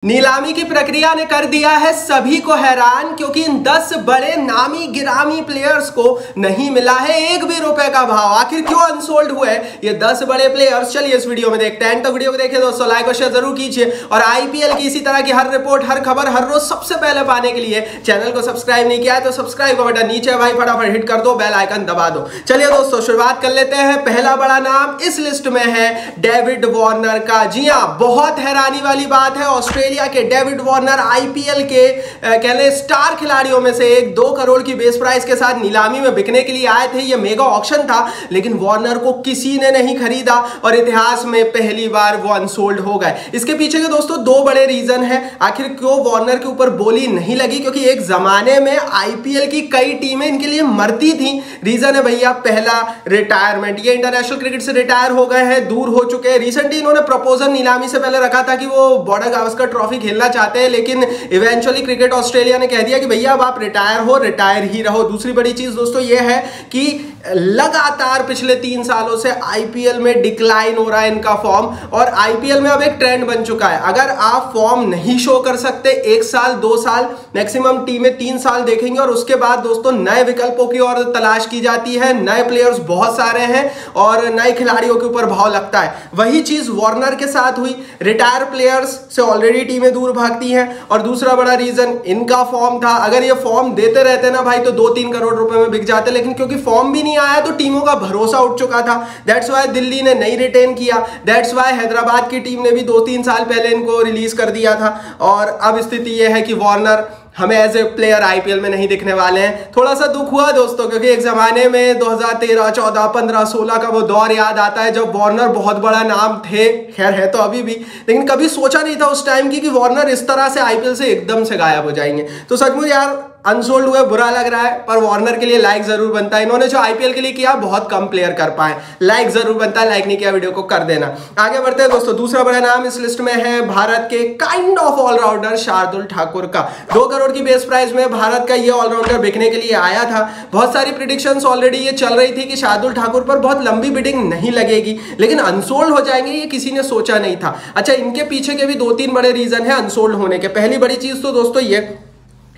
नीलामी की प्रक्रिया ने कर दिया है सभी को हैरान, क्योंकि इन 10 बड़े नामी गिरामी प्लेयर्स को नहीं मिला है एक भी रुपए का भाव। आखिर क्यों अनसोल्ड हुए ये 10 बड़े प्लेयर्स, चलिए इस वीडियो में देखते हैं। तो वीडियो को देखिए दोस्तों, लाइक और शेयर जरूर कीजिए और आईपीएल की इसी तरह की हर रिपोर्ट, हर खबर, हर रोज सबसे पहले पाने के लिए चैनल को सब्सक्राइब नहीं किया है तो सब्सक्राइब का बटन नीचे भाई फटाफट हिट कर दो, बेल आइकन दबा दो। चलिए दोस्तों शुरुआत कर लेते हैं। पहला बड़ा नाम इस लिस्ट में है डेविड वार्नर का। जी हाँ, बहुत हैरानी वाली बात है, ऑस्ट्रेलिया के डेविड वार्नर आईपीएल के कह लें स्टार खिलाड़ियों में से एक 2 करोड़ की बेस प्राइस के साथ नीलामी में बिकने के लिए आए थे। यह मेगा ऑक्शन था, लेकिन वार्नर को किसी ने नहीं खरीदा और इतिहास में पहली बार वो अनसोल्ड हो गए। इसके पीछे के दोस्तों 2 बड़े रीजन है आखिर क्यों वार्नर के ऊपर बोली नहीं लगी, क्योंकि एक जमाने में आईपीएल की कई टीमें इनके लिए मरती थी। रीजन है भैया पहला रिटायरमेंट, ये इंटरनेशनल क्रिकेट से रिटायर हो गए हैं, दूर हो चुके हैं। रिसेंटली इन्होंने प्रपोजल नीलामी से पहले रखा था कि वो बॉर्डर गावस्कर ट्रॉफी खेलना चाहते हैं, लेकिन इवेंचुअली क्रिकेट ऑस्ट्रेलिया ने कह दिया कि भैया अब आप रिटायर हो, रिटायर ही रहो। दूसरी बड़ी चीज दोस्तों ये है कि लगातार पिछले 3 सालों से आईपीएल में डिक्लाइन हो रहा है इनका फॉर्म, और आईपीएल में अब एक ट्रेंड बन चुका है। अगर आप फॉर्म नहीं शो कर सकते 1 साल 2 साल, मैक्सिमम टीमें 3 साल देखेंगे और उसके बाद दोस्तों नए विकल्पों की ओर तलाश की जाती है। नए प्लेयर्स बहुत सारे हैं और नए खिलाड़ियों के ऊपर भाव लगता है। वही चीज वार्नर के साथ हुई, रिटायर प्लेयर्स से ऑलरेडी टीमें दूर भागती हैं। और दूसरा बड़ा रीजन इनका फॉर्म था। अगर ये फॉर्म देते रहते ना भाई तो 2-3 करोड़ रुपए में बिक जाते, लेकिन क्योंकि फॉर्म भी नहीं आया तो टीमों का भरोसा उठ चुका था। दैट्स वाई दिल्ली ने नहीं रिटेन किया, दैट्स वाई हैदराबाद की टीम ने भी 2-3 साल पहले इनको रिलीज कर दिया था। और अब स्थिति यह है कि वार्नर हमें एज ए प्लेयर आईपीएल में नहीं दिखने वाले हैं। थोड़ा सा दुख हुआ दोस्तों, क्योंकि एक जमाने में 2013, 14, 15, 16 का वो दौर याद आता है जब वार्नर बहुत बड़ा नाम थे। खैर है तो अभी भी, लेकिन कभी सोचा नहीं था उस टाइम की कि वार्नर इस तरह से आईपीएल से एकदम से गायब हो जाएंगे। तो सचमुच यार अनसोल्ड हुए, बुरा लग रहा है, पर वार्नर के लिए लाइक जरूर बनता है। इन्होंने जो आईपीएल के लिए किया बहुत कम प्लेयर कर पाए, लाइक जरूर बनता है। लाइक नहीं किया वीडियो को कर देना। आगे बढ़ते हैं दोस्तों, दूसरा बड़ा नाम इस लिस्ट में है भारत के kind of allrounder Shardul Thakur का। 2 करोड़ की बेस प्राइस में भारत का ये ऑलराउंडर बिकने के लिए आया था। बहुत सारी प्रेडिक्शंस ऑलरेडी ये चल रही थी कि शार्दुल ठाकुर पर बहुत लंबी बिडिंग नहीं लगेगी, लेकिन अनसोल्ड हो जाएंगे ये किसी ने सोचा नहीं था। अच्छा, इनके पीछे के भी 2-3 बड़े रीजन है अनसोल्ड होने के। पहली बड़ी चीज तो दोस्तों ये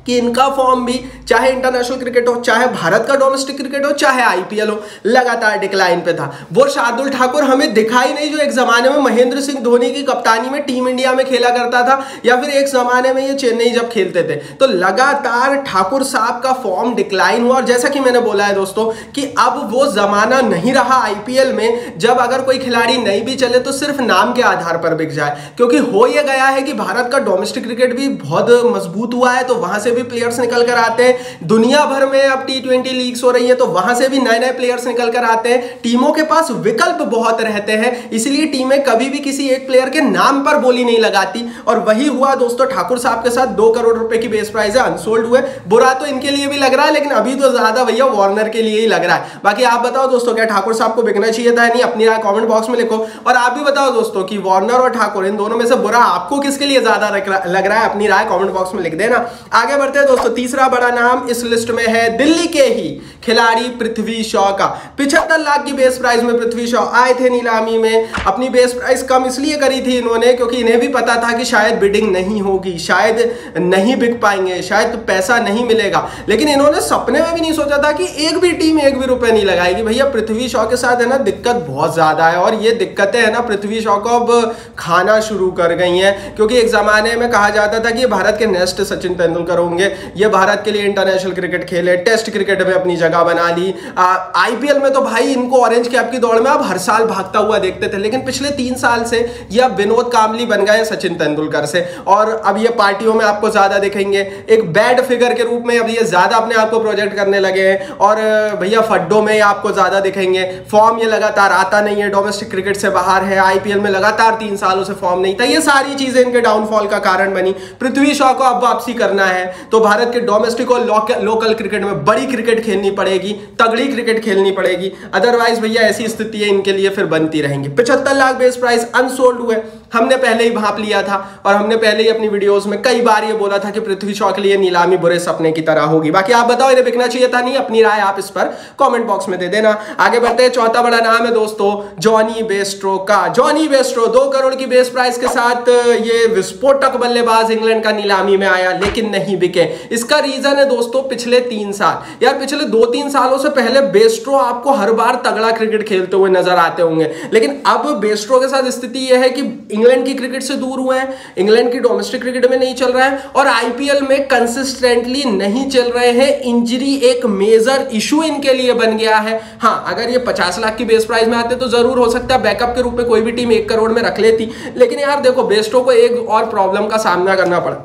कि इनका फॉर्म भी चाहे इंटरनेशनल क्रिकेट हो, चाहे भारत का डोमेस्टिक क्रिकेट हो, चाहे आईपीएल हो, लगातार डिक्लाइन पे था। वो शार्दुल ठाकुर हमें दिखाई नहीं जो एक जमाने में महेंद्र सिंह धोनी की कप्तानी में टीम इंडिया में खेला करता था, या फिर एक जमाने में ये चेन्नई जब खेलते थे। तो लगातार ठाकुर साहब का फॉर्म डिक्लाइन हुआ। और जैसा कि मैंने बोला है दोस्तों कि अब वो जमाना नहीं रहा आईपीएल में जब अगर कोई खिलाड़ी नहीं भी चले तो सिर्फ नाम के आधार पर बिक जाए, क्योंकि हो यह गया है कि भारत का डोमेस्टिक क्रिकेट भी बहुत मजबूत हुआ है, तो वहां से भी प्लेयर्स निकल कर आते हैं। दुनिया भर में अब T20 लीग्स हो रही है, तो वहां से भी नए-नए प्लेयर्स निकल कर आते हैं। टीमों के पास विकल्प बहुत रहते हैं, इसलिए टीमें कभी भी किसी एक प्लेयर के नाम पर बोली नहीं लगाती। और वही हुआ दोस्तों ठाकुर साहब के साथ। 2 करोड़ रुपए की बेस प्राइस है, अनसोल्ड हुए। बुरा तो इनके लिए भी लग रहा है, लेकिन अभी तो ज्यादा भैया वार्नर के लिए ही लग रहा है। बाकी आप बताओ दोस्तों, क्या ठाकुर साहब को बिकना चाहिए था? नहीं, अपनी राय कमेंट बॉक्स में लिखो। और आप भी बताओ दोस्तों कि वार्नर और ठाकुर इन दोनों में से बुरा आपको किसके लिए ज्यादा लग रहा है? अपनी राय कमेंट बॉक्स में लिख देना। आगे बढ़ते हैं दोस्तों, तीसरा बड़ा नाम इस लिस्ट में है दिल्ली के ही खिलाड़ी पृथ्वी शॉ का। 75 लाख की बेस प्राइस में पृथ्वी शॉ आए थे नीलामी में। अपनी बेस प्राइस कम इसलिए करी थी इन्होंने क्योंकि इन्हें भी पता था कि शायद बिडिंग नहीं होगी, शायद नहीं बिक पाएंगे, शायद पैसा नहीं मिलेगा। लेकिन इन्होंने सपने में भी नहीं सोचा था कि एक भी टीम एक भी रुपए नहीं लगाएगी। भैया पृथ्वी शॉ के साथ है ना दिक्कत बहुत ज्यादा है, और ये दिक्कतें है ना पृथ्वी शॉ को अब खाना शुरू कर गई हैं। क्योंकि एक जमाने में कहा जाता था कि ये भारत के नेक्स्ट सचिन तेंदुलकर होंगे, ये भारत के लिए इंटरनेशनल क्रिकेट खेले, टेस्ट क्रिकेट में अपनी जगह बना ली। आईपीएल में तो भाई इनको ऑरेंज कैप की दौड़ में अब हर साल भागता हुआ देखते थे, लेकिन पिछले 3 साल से ये अब विनोद कांबली बन गए सचिन तेंदुलकर से। और अब ये पार्टियों में आपको ज्यादा दिखेंगे, एक बैड फिगर के रूप में अब ये ज्यादा अपने आप को प्रोजेक्ट करने लगे हैं। और भैया फड्डों में आपको ज्यादा दिखेंगे। फॉर्म ये लगातार आता नहीं है, डोमेस्टिक क्रिकेट से बाहर है, आईपीएल में लगातार 3 सालों से फॉर्म नहीं था। ये सारी चीजें इनके डाउनफॉल का कारण बनी। पृथ्वी शॉ को अब वापसी करना है, तो भारत के डोमेस्टिक और लोकल क्रिकेट में बड़ी क्रिकेट खेलनी पड़ेगी, तगड़ी क्रिकेट खेलनी पड़ेगी, अदरवाइज भैया ऐसी स्थिति है इनके लिए फिर बनती रहेंगी। 75 लाख बेस प्राइस अनसोल्ड हुए, हमने पहले ही भांप लिया था और हमने पहले ही अपनी वीडियोस में कई बार ये बोला था कि पृथ्वी शॉ के लिए नीलामी बुरे सपने की तरह होगी। बाकी आप बताओ इन्हें बिकना चाहिए था नहीं? अपनी राय आप इस पर कमेंट बॉक्स में दे देना। आगे बढ़ते हैं, चौथा बड़ा नाम है दोस्तों जॉनी बेस्ट्रो का। जॉनी बेस्ट्रो 2 करोड़ की बेस प्राइस के साथ ये विस्फोटक बल्लेबाज इंग्लैंड का नीलामी में आया लेकिन नहीं बिके। इसका रीजन है दोस्तों पिछले 3 साल। यार पिछले 2-3 सालों से पहले बेस्ट्रो आपको हर बार तगड़ा क्रिकेट खेलते हुए नजर आते होंगे, लेकिन अब बेस्ट्रो के साथ स्थिति यह है कि इंग्लैंड की क्रिकेट से दूर हुए हैं, इंग्लैंड की डोमेस्टिक क्रिकेट में नहीं चल रहा है और आईपीएल में कंसिस्टेंटली नहीं चल रहे हैं। इंजरी एक मेजर इशू इनके लिए बन गया है। हाँ, अगर ये 50 लाख की बेस प्राइस में आते तो जरूर हो सकता है बैकअप के रूप में कोई भी टीम 1 करोड़ में रख लेती, लेकिन यार देखो बेस्ट्रो को एक और प्रॉब्लम का सामना करना पड़ा।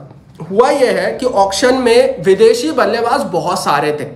हुआ यह है कि ऑक्शन में विदेशी बल्लेबाज बहुत सारे थे,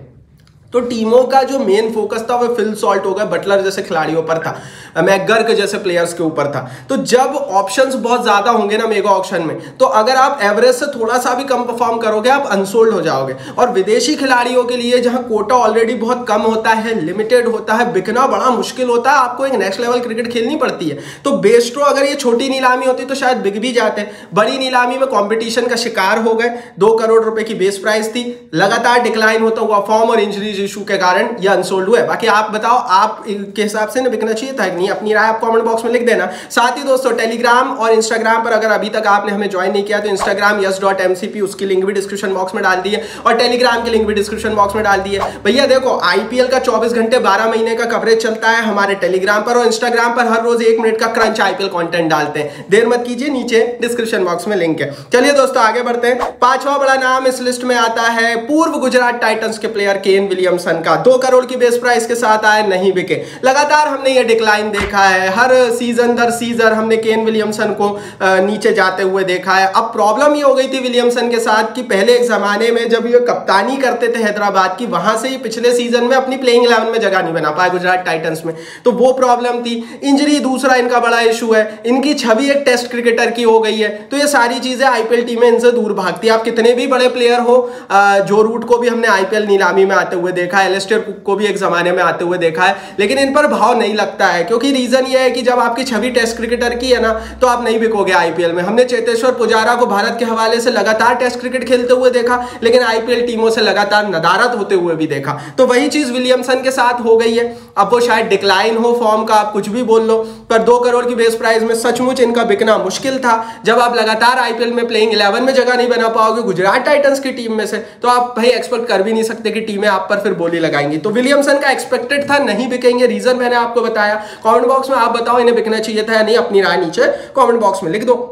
तो टीमों का जो मेन फोकस था वो फिल सॉल्ट हो गया, बटलर जैसे खिलाड़ियों पर था, मैकगर्क जैसे प्लेयर्स के ऊपर था। तो जब ऑप्शंस बहुत ज्यादा होंगे ना मेगा ऑक्शन में, तो अगर आप एवरेज से थोड़ा सा भी कम परफॉर्म करोगे आप अनसोल्ड हो जाओगे। और विदेशी खिलाड़ियों के लिए जहां कोटा ऑलरेडी बहुत कम होता है, लिमिटेड होता है, बिकना बड़ा मुश्किल होता है, आपको एक नेक्स्ट लेवल क्रिकेट खेलनी पड़ती है। तो बेस्ट्रो अगर ये छोटी नीलामी होती तो शायद बिक भी जाते, बड़ी नीलामी में कॉम्पिटिशन का शिकार हो गए। 2 करोड़ रुपए की बेस प्राइस थी, लगातार डिक्लाइन होता हुआ फॉर्म और इंजरीज इशू के कारण ये अनसोल्ड हुए। बाकी आप बताओ आप के हिसाब से बिकना चाहिए था कि नहीं? अपनी राय आप कमेंट बॉक्स में लिख देना। साथ ही दोस्तों टेलीग्राम और इंस्टाग्राम पर अगर अभी तक आपने हमें ज्वाइन नहीं किया तो इंस्टाग्राम yes.mcp उसकी लिंक भी डिस्क्रिप्शन बॉक्स में डाल दी है और टेलीग्राम की लिंक भी डिस्क्रिप्शन बॉक्स में डाल दी है। भैया देखो आईपीएल का 24 घंटे 12 महीने का कवरेज चलता है हमारे टेलीग्राम पर और इंस्टाग्राम पर हर रोज 1 मिनट का क्रंच आईपीएल कंटेंट डालते हैं। देर मत कीजिए, नीचे डिस्क्रिप्शन बॉक्स में लिंक है। चलिए दोस्तों आगे बढ़ते हैं। 5वां बड़ा नाम इस लिस्ट में आता है पूर्व गुजरात टाइटंस के प्लेयर केन विलियमसन का। 2 करोड़ की बेस प्राइस के साथ आए, नहीं बिके। लगातार हमने ये डिक्लाइन देखा है, हर सीजन दर सीजन हमने केन विलियमसन को नीचे जाते हुए देखा है। अब प्रॉब्लम ये हो गई थी विलियमसन के साथ कि पहले एक जमाने में जब ये कप्तानी करते थे हैदराबाद की, वहां से ही पिछले सीजन में अपनी प्लेइंग 11 में जगह नहीं बना पाए गुजरात टाइटंस में, तो वो प्रॉब्लम थी। इंजरी दूसरा इनका बड़ा इशू है, इनकी छवि एक टेस्ट क्रिकेटर की हो गई है। तो ये सारी चीजें आईपीएल टीमें इनसे दूर भागती है। आप कितने भी बड़े प्लेयर हो, जो रूट को भी हमने आईपीएल नीलामी में आते हुए देखा है, एलिस्टर कुक को भी एक जमाने में आते हुए देखा है, लेकिन इन पर भाव नहीं लगता है क्योंकि रीजन ये है कि जब आपकी छवि टेस्ट क्रिकेटर की है ना तो आप नहीं बिकोगे आईपीएल में। हमने चेतेश्वर पुजारा को भारत के हवाले से लगातार टेस्ट क्रिकेट खेलते हुए देखा, लेकिन आईपीएल टीमों से लगातार नदारत होते हुए भी देखा। तो वही चीज विलियमसन के साथ हो गई है। अब वो शायद डिक्लाइन हो फॉर्म का, आप कुछ भी बोल लो, पर 2 करोड़ की बेस प्राइस में सचमुच इनका बिकना मुश्किल था। जब आप लगातार आईपीएल में प्लेइंग 11 में जगह नहीं बना पाओगे गुजरात टाइटंस की टीम में से, तो आप भाई एक्सपेक्ट कर भी नहीं सकते कि टीमें आप पर फिर बोली लगाएंगी। तो विलियमसन का एक्सपेक्टेड था, नहीं बिकेंगे, रीजन मैंने आपको बताया। कमेंट बॉक्स में आप बताओ इन्हें बिकना चाहिए था या नहीं, अपनी राय नीचे कमेंट बॉक्स में लिख दो।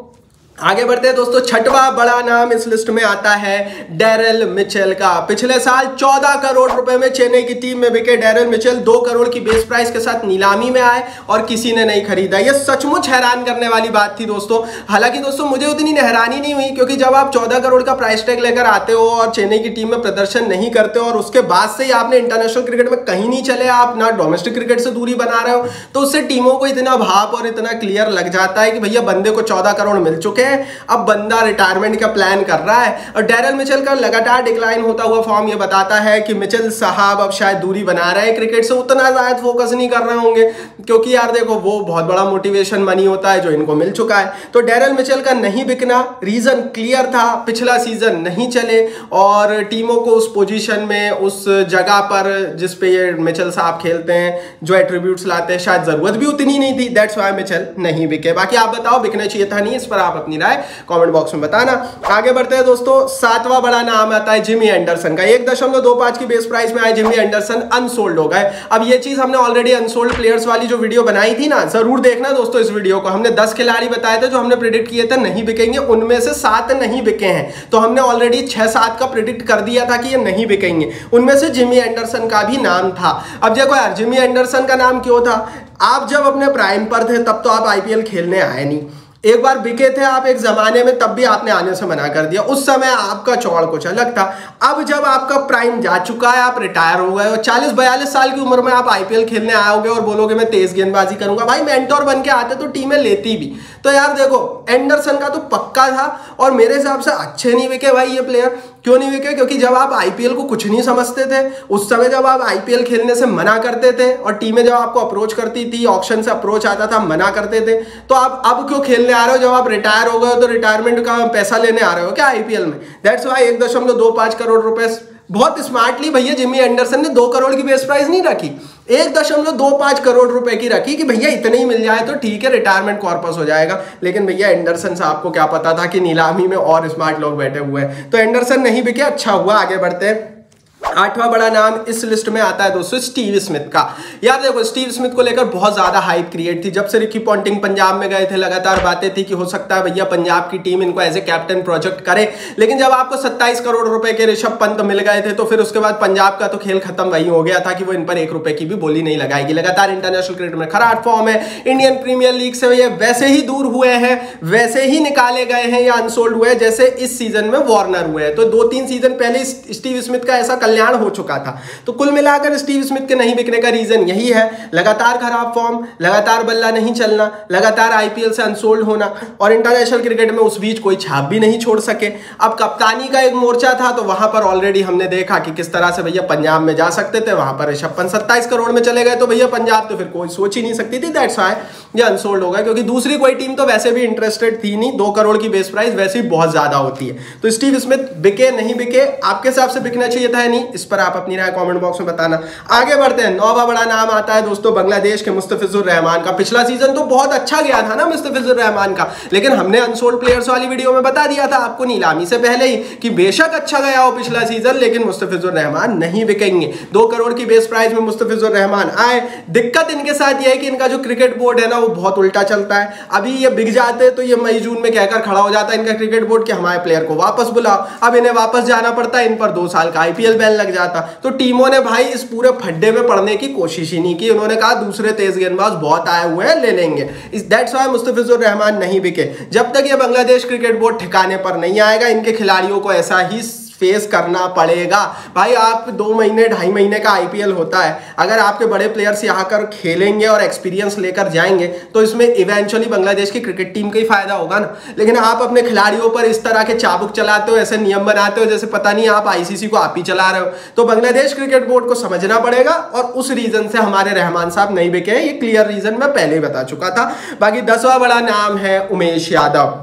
आगे बढ़ते हैं दोस्तों। 6वां बड़ा नाम इस लिस्ट में आता है डैरेल मिचेल का। पिछले साल 14 करोड़ रुपए में चेन्नई की टीम में बिके डैरेल मिचेल 2 करोड़ की बेस प्राइस के साथ नीलामी में आए और किसी ने नहीं खरीदा। यह सचमुच हैरान करने वाली बात थी दोस्तों। हालांकि दोस्तों मुझे उतनी हैरानी नहीं हुई क्योंकि जब आप 14 करोड़ का प्राइस टैग लेकर आते हो और चेन्नई की टीम में प्रदर्शन नहीं करते हो और उसके बाद से ही आपने इंटरनेशनल क्रिकेट में कहीं नहीं चले, आप ना डोमेस्टिक क्रिकेट से दूरी बना रहे हो, तो उससे टीमों को इतना भाप और इतना क्लियर लग जाता है कि भैया बंदे को 14 करोड़ मिल चुके हैं, अब बंदा रिटायरमेंट का प्लान कर रहा है। और डैरेल मिचेल का लगातार डिक्लाइन होता हुआ फॉर्म ये बताता है कि मिचेल साहब अब शायद दूरी बना रहे हैं क्रिकेट से, उतना ज्यादा फोकस नहीं कर रहे होंगे क्योंकि यार देखो वो बहुत बड़ा मोटिवेशन मनी होता है जो इनको मिल चुका है। तो डैरेल मिचेल का नहीं बिकना रीजन क्लियर था, पिछला सीजन नहीं चले और टीमों को उस पोजीशन में, उस जगह पर जिस पे ये मिचेल साहब खेलते हैं, जो एट्रीब्यूट्स लाते हैं, शायद जरूरत भी उतनी नहीं थी। दैट्स व्हाई मिचेल नहीं बिके। बाकी आप बताओ बिकना चाहिए था नहीं, इस पर आप अपनी राय कमेंट बॉक्स में बताना। आगे बढ़ते हैं दोस्तों। 7वां बड़ा नाम आता है जिमी एंडरसन का। 1.25 की बेस प्राइस में आए जिमी एंडरसन, अनसोल्ड हो गए। अब ये चीज हमने ऑलरेडी अनसोल्ड प्लेयर्स वाली जो वीडियो बनाई थी ना, जरूर देखना दोस्तों इस वीडियो को। हमने 10 खिलाड़ी बताए थे जो हमने प्रेडिक्ट किए थे नहीं बिकेंगे, उनमें से 7 नहीं बिके हैं। तो हमने ऑलरेडी 6-7 का प्रेडिक्ट कर दिया था कि ये नहीं बिकेंगे, उनमें से जिमी एंडरसन का भी नाम था। अब देखो यार जिमी एंडरसन का नाम क्यों था, आप जब अपने प्राइम पर थे तब तो आप आईपीएल खेलने आए नहीं। एक बार बिके थे आप एक जमाने में, तब भी आपने आने से मना कर दिया, उस समय आपका चौड़ कुछ अलग था। अब जब आपका प्राइम जा चुका है, आप रिटायर हो गए और 40-42 साल की उम्र में आप आईपीएल खेलने आओगे और बोलोगे मैं तेज गेंदबाजी करूंगा, भाई मेंटोर बन के आते तो टीमें लेती भी। तो यार देखो, एंडरसन का तो पक्का था और मेरे हिसाब से अच्छे नहीं बिके भाई ये प्लेयर। क्यों नहीं बिके? क्योंकि जब आप आईपीएल को कुछ नहीं समझते थे, उस समय जब आप आईपीएल खेलने से मना करते थे और टीमें जब आपको अप्रोच करती थी, ऑक्शन से अप्रोच आता था, मना करते थे, तो आप अब क्यों खेलने आ रहे हो? जब आप रिटायर हो गए हो तो रिटायरमेंट का पैसा लेने आ रहे हो क्या आईपीएल में? दैट्स वाई 1.25 करोड़ रुपए बहुत स्मार्टली भैया जिमी एंडरसन ने 2 करोड़ की बेस प्राइस नहीं रखी, 1.25 करोड़ रुपए की रखी कि भैया इतने ही मिल जाए तो ठीक है, रिटायरमेंट कॉर्पस हो जाएगा। लेकिन भैया एंडरसन साहब को क्या पता था कि नीलामी में और स्मार्ट लोग बैठे हुए हैं, तो एंडरसन नहीं बिके, अच्छा हुआ। आगे बढ़ते हैं। 8वां बड़ा नाम इस लिस्ट में आता है दोस्तों स्टीव स्मिथ का। यार देखो, स्टीव स्मिथ को लेकर बहुत ज्यादा हाइप क्रिएट थी जब से रिकी पॉन्टिंग पंजाब में गए थे, लगातार बातें थी कि हो सकता है भैया पंजाब की टीम इनको एज ए कैप्टन प्रोजेक्ट करे। लेकिन जब आपको 27 करोड़ रुपए के ऋषभ पंत मिल गए थे तो फिर उसके बाद पंजाब का तो खेल खत्म वही हो गया था कि वो इन पर 1 रुपए की भी बोली नहीं लगाएगी। लगातार इंटरनेशनल क्रिकेट में खराब फॉर्म है, इंडियन प्रीमियर लीग से ये वैसे ही दूर हुए हैं, वैसे ही निकाले गए हैं या अनसोल्ड हुए जैसे इस सीजन में वार्नर हुए हैं। तो 2-3 सीजन पहले स्टीव स्मिथ का ऐसा कल्याण हो चुका था। तो कुल मिलाकर स्टीव स्मिथ के नहीं बिकने का रीजन यही है, लगातार खराब फॉर्म, लगातार बल्ला नहीं चलना, लगातार आईपीएल से अनसोल्ड होना और इंटरनेशनल क्रिकेट में उस बीच कोई छाप भी नहीं छोड़ सके। अब कप्तानी का एक मोर्चा था तो वहां पर ऑलरेडी हमने देखा कि किस तरह से भैया पंजाब में जा सकते थे, वहां पर ऋषभ पंत 27 करोड़ में चले गए तो भैया पंजाब तो फिर कोई सोच ही नहीं सकती थी। दैट्स व्हाई ये अनसोल्ड हो गया, क्योंकि दूसरी कोई टीम तो वैसे भी इंटरेस्टेड थी नहीं, 2 करोड़ की बेस प्राइस वैसे ही बहुत ज्यादा होती है। तो स्टीव स्मिथ बिके नहीं बिके, आपके हिसाब से बिकना चाहिए था या नहीं, इस पर आप अपनी राय कमेंट बॉक्स में बताना। आगे बढ़ते हैं। 9वां बड़ा नाम आता है दोस्तों बांग्लादेश के मुस्तफिजुर रहमान का। पिछला सीजन तो बहुत अच्छा गया था ना मुस्तफिजुर रहमान का, लेकिन हमने अनसोल्ड प्लेयर्स वाली वीडियो में बता दिया था आपको नीलामी से पहले ही कि बेशक अच्छा गया हो पिछला सीजन, लेकिन मुस्तफिजुर रहमान नहीं बिकेंगे। 2 करोड़ की बेस प्राइस में मुस्तफिजुर रहमान आए। दिक्कत इनके साथ यह है कि इनका जो क्रिकेट बोर्ड है ना वो बहुत उल्टा चलता है। अभी ये बिक जाते तो ये मई जून में कहकर खड़ा हो जाता है इनका क्रिकेट बोर्ड कि हमारे प्लेयर को वापस बुलाओ। अब इन्हें वापस जाना पड़ता है, इन पर 2 साल का आईपीएल बैन लग जाता। तो टीमों ने भाई इस पूरे फड्डे में पड़ने की कोशिश ही नहीं की। उन्होंने कहा दूसरे तेज गेंदबाज बहुत आए हुए हैं, ले लेंगे। दैट्स व्हाई मुस्तफिजुर रहमान नहीं बिके। जब तक ये बांग्लादेश क्रिकेट बोर्ड ठिकाने पर नहीं आएगा, इनके खिलाड़ियों को ऐसा ही फेस करना पड़ेगा। भाई आप 2 महीने 2.5 महीने का आईपीएल होता है, अगर आपके बड़े प्लेयर्स यहाँ कर खेलेंगे और एक्सपीरियंस लेकर जाएंगे तो इसमें इवेंचुअली बांग्लादेश की क्रिकेट टीम का ही फायदा होगा ना। लेकिन आप अपने खिलाड़ियों पर इस तरह के चाबुक चलाते हो, ऐसे नियम बनाते हो जैसे पता नहीं आप आईसीसी को आप ही चला रहे हो। तो बांग्लादेश क्रिकेट बोर्ड को समझना पड़ेगा और उस रीजन से हमारे रहमान साहब नहीं बिके। ये क्लियर रीजन मैं पहले ही बता चुका था। बाकी 10वां बड़ा नाम है उमेश यादव।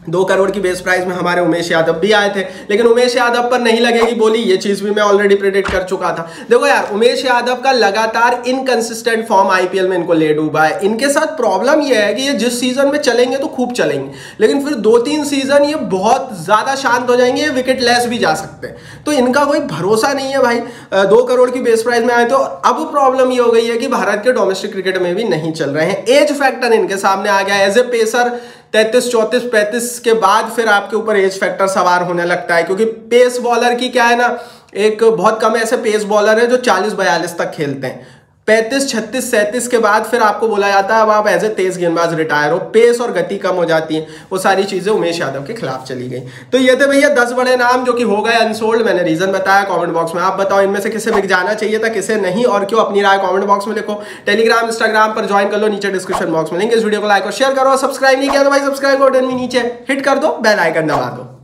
2 करोड़ की बेस प्राइस में हमारे उमेश यादव भी आए थे, लेकिन उमेश यादव पर नहीं लगेगी बोली, ये चीज भी मैं ऑलरेडी प्रेडिक्ट कर चुका था। देखो यार, उमेश यादव का लगातार इनकंसिस्टेंट फॉर्म आईपीएल में इनको ले डूबा है। इनके साथ प्रॉब्लम ये है कि ये जिस सीजन में चलेंगे तो खूब चलेंगे, लेकिन फिर 2-3 सीजन ये बहुत ज्यादा शांत हो जाएंगे, ये विकेट लेस भी जा सकते हैं। तो इनका कोई भरोसा नहीं है भाई। 2 करोड़ की बेस प्राइस में आए तो अब प्रॉब्लम ये हो गई है कि भारत के डोमेस्टिक क्रिकेट में भी नहीं चल रहे हैं। एज फैक्टर इनके सामने आ गया। एज ए पेसर 33, 34, 35 के बाद फिर आपके ऊपर एज फैक्टर सवार होने लगता है, क्योंकि पेस बॉलर की क्या है ना, एक बहुत कम ऐसे पेस बॉलर है जो 40-42 तक खेलते हैं। 35, 36, 37 के बाद फिर आपको बोला जाता है अब आप एज ए तेज गेंदबाज रिटायर हो, पेस और गति कम हो जाती है। वो सारी चीजें उमेश यादव के खिलाफ चली गई। तो ये थे भैया 10 बड़े नाम जो कि हो गए अनसोल्ड। मैंने रीजन बताया, कमेंट बॉक्स में आप बताओ इनमें से किसे बिक जाना चाहिए था, किसे नहीं, और क्यों, अपनी राय कमेंट बॉक्स में लिखो। टेलीग्राम इंस्टाग्राम पर ज्वाइन कर लो, नीचे डिस्क्रिप्शन बॉक्स में लिंक। इस वीडियो को लाइक और शेयर करो, सब्सक्राइब नहीं किया तो भाई सब्सक्राइब को बटन में नीचे हिट कर दो, बेल आइकन दबा दो।